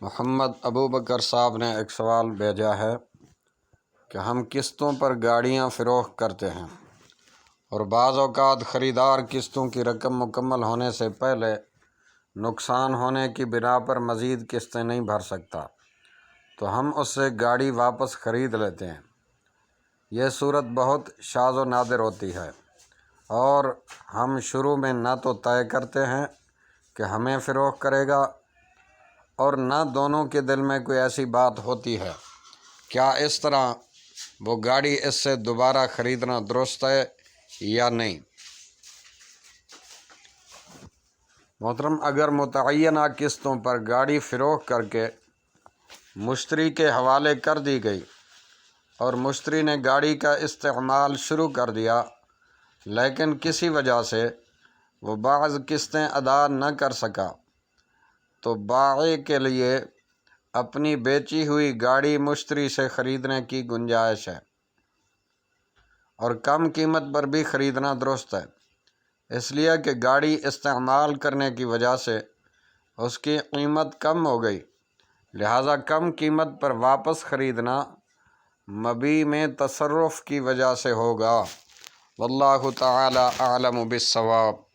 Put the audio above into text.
محمد ابو بکر صاحب نے ایک سوال بھیجا ہے کہ ہم قسطوں پر گاڑیاں فروخت کرتے ہیں اور بعض اوقات خریدار قسطوں کی رقم مکمل ہونے سے پہلے نقصان ہونے کی بنا پر مزید قسطیں نہیں بھر سکتا، تو ہم اس سے گاڑی واپس خرید لیتے ہیں۔ یہ صورت بہت شاذ و نادر ہوتی ہے اور ہم شروع میں نہ تو طے کرتے ہیں کہ ہمیں فروخت کرے گا اور نہ دونوں کے دل میں کوئی ایسی بات ہوتی ہے۔ کیا اس طرح وہ گاڑی اس سے دوبارہ خریدنا درست ہے یا نہیں؟ محترم، اگر متعینہ قسطوں پر گاڑی فروخت کر کے مشتری کے حوالے کر دی گئی اور مشتری نے گاڑی کا استعمال شروع کر دیا لیکن کسی وجہ سے وہ بعض قسطیں ادا نہ کر سکا، تو بائع کے لیے اپنی بیچی ہوئی گاڑی مشتری سے خریدنے کی گنجائش ہے اور کم قیمت پر بھی خریدنا درست ہے، اس لیے کہ گاڑی استعمال کرنے کی وجہ سے اس کی قیمت کم ہو گئی، لہذا کم قیمت پر واپس خریدنا مبیع میں تصرف کی وجہ سے ہوگا۔ واللہ تعالی اعلم بالصواب۔